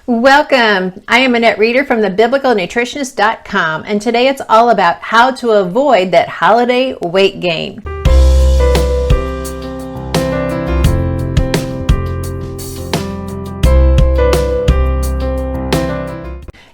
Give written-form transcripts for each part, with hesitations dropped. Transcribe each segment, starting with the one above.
Welcome. I am Annette Reeder from thebiblicalnutritionist.com, and today it's all about how to avoid that holiday weight gain.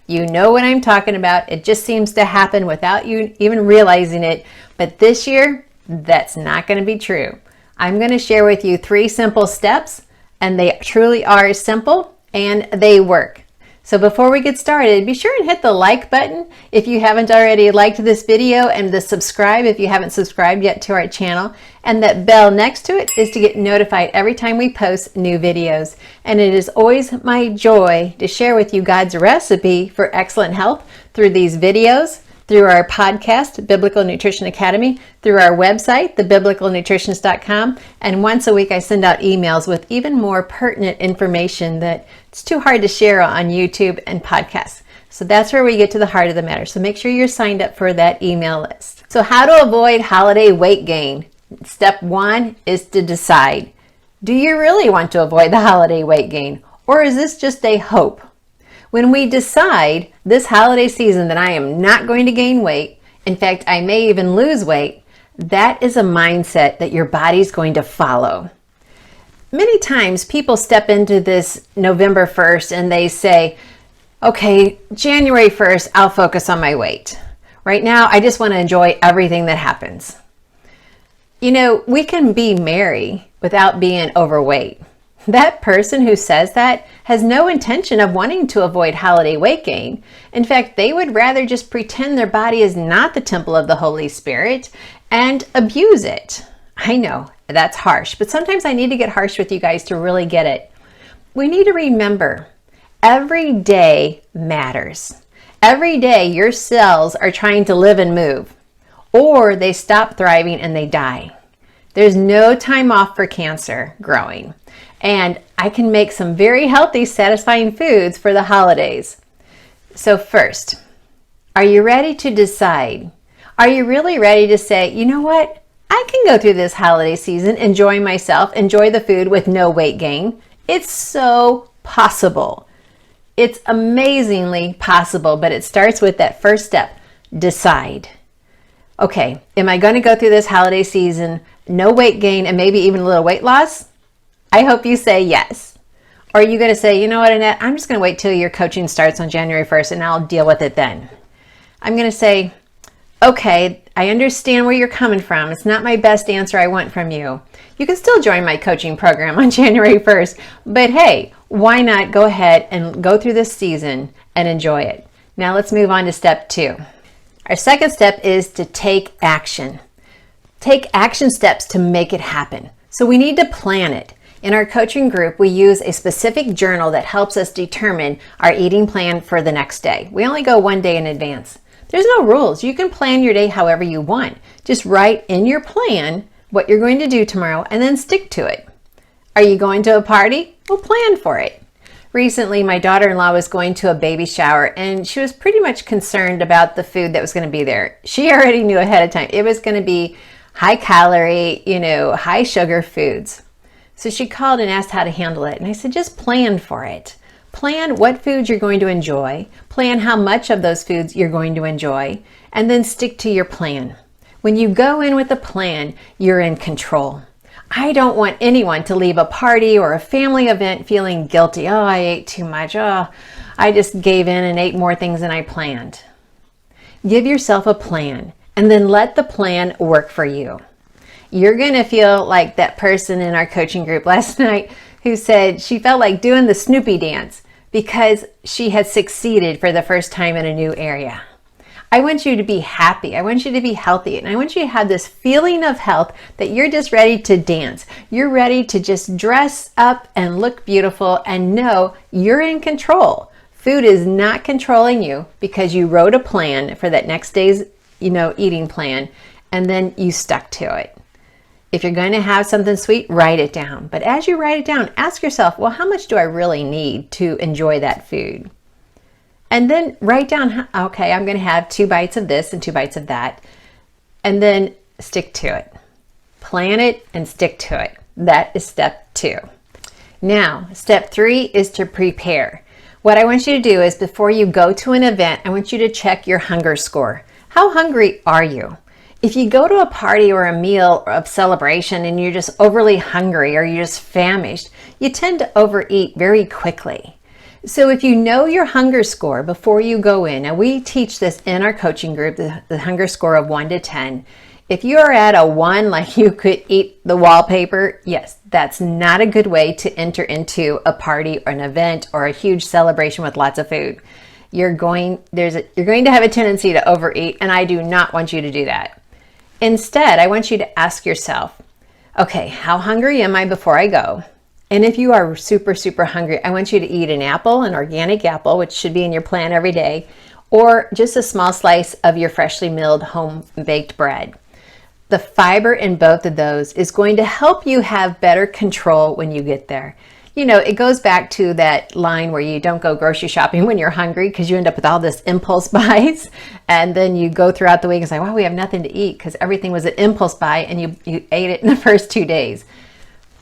You know what I'm talking about. It just seems to happen without you even realizing it. But this year, that's not going to be true. I'm going to share with you 3 simple steps, and they truly are simple and they work. So before we get started, be sure and hit the like button if you haven't already liked this video, and the subscribe if you haven't subscribed yet to our channel. And that bell next to it is to get notified every time we post new videos. And it is always my joy to share with you God's recipe for excellent health through these videos, through our podcast, Biblical Nutrition Academy, through our website, thebiblicalnutritionist.com, and once a week I send out emails with even more pertinent information that it's too hard to share on YouTube and podcasts. So that's where we get to the heart of the matter. So make sure you're signed up for that email list. So how to avoid holiday weight gain. Step 1 is to decide. Do you really want to avoid the holiday weight gain, or is this just a hope? When we decide this holiday season that I am not going to gain weight, in fact, I may even lose weight, that is a mindset that your body's going to follow. Many times people step into this November 1st and they say, okay, January 1st, I'll focus on my weight. Right now, I just want to enjoy everything that happens. You know, we can be merry without being overweight. That person who says that has no intention of wanting to avoid holiday weight gain. In fact, they would rather just pretend their body is not the temple of the Holy Spirit and abuse it. I know, that's harsh, but sometimes I need to get harsh with you guys to really get it. We need to remember, every day matters. Every day your cells are trying to live and move, or they stop thriving and they die. There's no time off for cancer growing. And I can make some very healthy, satisfying foods for the holidays. So first, are you ready to decide? Are you really ready to say, you know what? I can go through this holiday season, enjoy myself, enjoy the food with no weight gain. It's so possible. It's amazingly possible, but it starts with that first step, decide. Okay, am I going to go through this holiday season, no weight gain, and maybe even a little weight loss? I hope you say yes. Or are you going to say, you know what, Annette, I'm just going to wait till your coaching starts on January 1st and I'll deal with it then. I'm going to say, okay, I understand where you're coming from. It's not my best answer I want from you. You can still join my coaching program on January 1st, but hey, why not go ahead and go through this season and enjoy it? Now let's move on to step 2. Our second step is to take action. Take action steps to make it happen. So we need to plan it. In our coaching group, we use a specific journal that helps us determine our eating plan for the next day. We only go one day in advance. There's no rules. You can plan your day however you want. Just write in your plan what you're going to do tomorrow and then stick to it. Are you going to a party? Well, plan for it. Recently, my daughter-in-law was going to a baby shower and she was pretty much concerned about the food that was going to be there. She already knew ahead of time it was going to be high calorie, high sugar foods. So she called and asked how to handle it. And I said, just plan for it. Plan what foods you're going to enjoy. Plan how much of those foods you're going to enjoy. And then stick to your plan. When you go in with a plan, you're in control. I don't want anyone to leave a party or a family event feeling guilty. Oh, I ate too much. Oh, I just gave in and ate more things than I planned. Give yourself a plan and then let the plan work for you. You're going to feel like that person in our coaching group last night who said she felt like doing the Snoopy dance because she had succeeded for the first time in a new area. I want you to be happy. I want you to be healthy. And I want you to have this feeling of health that you're just ready to dance. You're ready to just dress up and look beautiful and know you're in control. Food is not controlling you because you wrote a plan for that next day's, eating plan, and then you stuck to it. If you're going to have something sweet, write it down. But as you write it down, ask yourself, well, how much do I really need to enjoy that food? And then write down, okay, I'm going to have 2 bites of this and 2 bites of that. And then stick to it. Plan it and stick to it. That is step 2. Now, step 3 is to prepare. What I want you to do is before you go to an event, I want you to check your hunger score. How hungry are you? If you go to a party or a meal of celebration and you're just overly hungry or you're just famished, you tend to overeat very quickly. So if you know your hunger score before you go in, and we teach this in our coaching group, the hunger score of 1 to 10. If you are at a 1, like you could eat the wallpaper, yes, that's not a good way to enter into a party or an event or a huge celebration with lots of food. You're going to have a tendency to overeat, and I do not want you to do that. Instead, I want you to ask yourself, okay, how hungry am I before I go? And if you are super, super hungry, I want you to eat an apple, an organic apple, which should be in your plan every day, or just a small slice of your freshly milled home-baked bread. The fiber in both of those is going to help you have better control when you get there. You know, it goes back to that line where you don't go grocery shopping when you're hungry because you end up with all this impulse buys. And then you go throughout the week and say, wow, we have nothing to eat because everything was an impulse buy and you ate it in the first 2 days.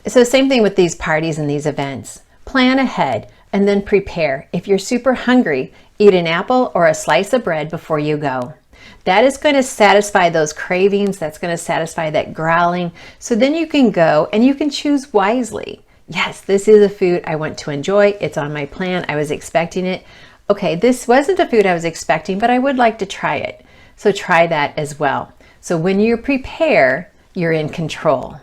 So same thing with these parties and these events. Plan ahead and then prepare. If you're super hungry, eat an apple or a slice of bread before you go. That is going to satisfy those cravings. That's going to satisfy that growling. So then you can go and you can choose wisely. Yes, this is a food I want to enjoy. It's on my plan. I was expecting it. Okay, this wasn't a food I was expecting, but I would like to try it. So try that as well. So when you prepare, you're in control.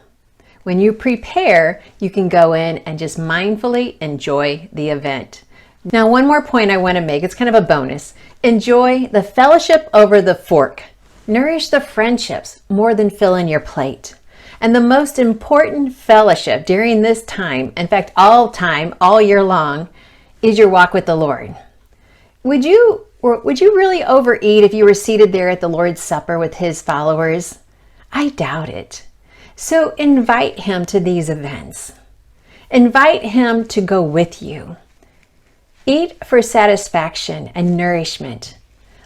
When you prepare, you can go in and just mindfully enjoy the event. Now, one more point I want to make, it's kind of a bonus. Enjoy the fellowship over the fork. Nourish the friendships more than filling your plate. And the most important fellowship during this time, in fact, all year long, is your walk with the Lord. Would you really overeat if you were seated there at the Lord's Supper with his followers? I doubt it. So invite him to these events. Invite him to go with you. Eat for satisfaction and nourishment.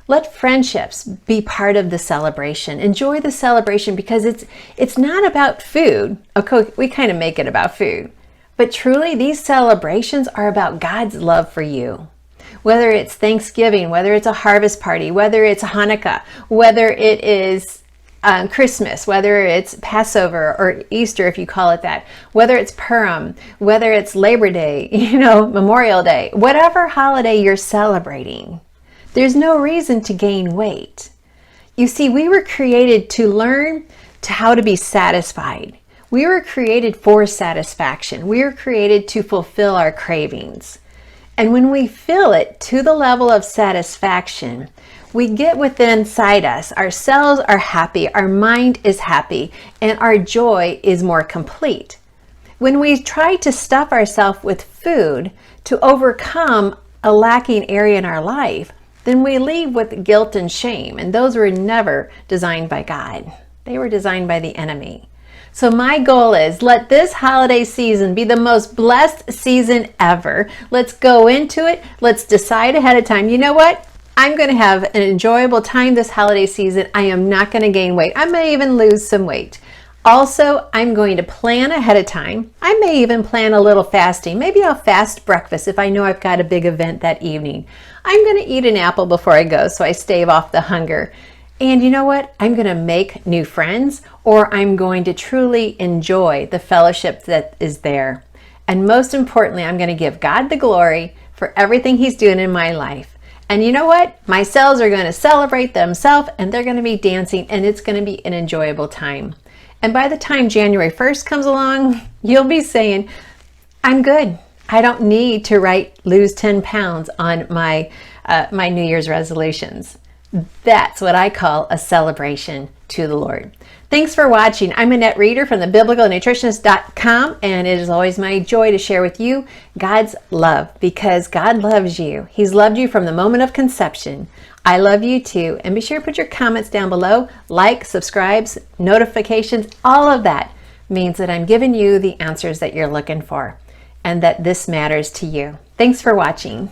Let friendships be part of the celebration. Enjoy the celebration because it's not about food. Okay, we kind of make it about food. But truly, these celebrations are about God's love for you. Whether it's Thanksgiving, whether it's a harvest party, whether it's Hanukkah, whether it is Christmas, whether it's Passover or Easter, if you call it that, whether it's Purim, whether it's Labor Day, Memorial Day, whatever holiday you're celebrating, there's no reason to gain weight. You see, we were created to learn how to be satisfied. We were created for satisfaction. We were created to fulfill our cravings. And when we fill it to the level of satisfaction, we get within inside us. Our cells are happy, our mind is happy, and our joy is more complete. When we try to stuff ourselves with food to overcome a lacking area in our life, then we leave with guilt and shame, and those were never designed by God. They were designed by the enemy. So my goal is, let this holiday season be the most blessed season ever. Let's go into it. Let's decide ahead of time. You know what? I'm going to have an enjoyable time this holiday season. I am not going to gain weight. I may even lose some weight. Also, I'm going to plan ahead of time. I may even plan a little fasting. Maybe I'll fast breakfast if I know I've got a big event that evening. I'm going to eat an apple before I go so I stave off the hunger. And you know what? I'm going to make new friends, or I'm going to truly enjoy the fellowship that is there. And most importantly, I'm going to give God the glory for everything he's doing in my life. And you know what? My cells are going to celebrate themselves, and they're going to be dancing, and it's going to be an enjoyable time. And by the time January 1st comes along, you'll be saying, I'm good. I don't need to lose 10 pounds on my New Year's resolutions. That's what I call a celebration to the Lord. Thanks for watching. I'm Annette Reeder from thebiblicalnutritionist.com, and it is always my joy to share with you God's love, because God loves you. He's loved you from the moment of conception. I love you too. And be sure to put your comments down below. Like, subscribes, notifications, all of that means that I'm giving you the answers that you're looking for and that this matters to you. Thanks for watching.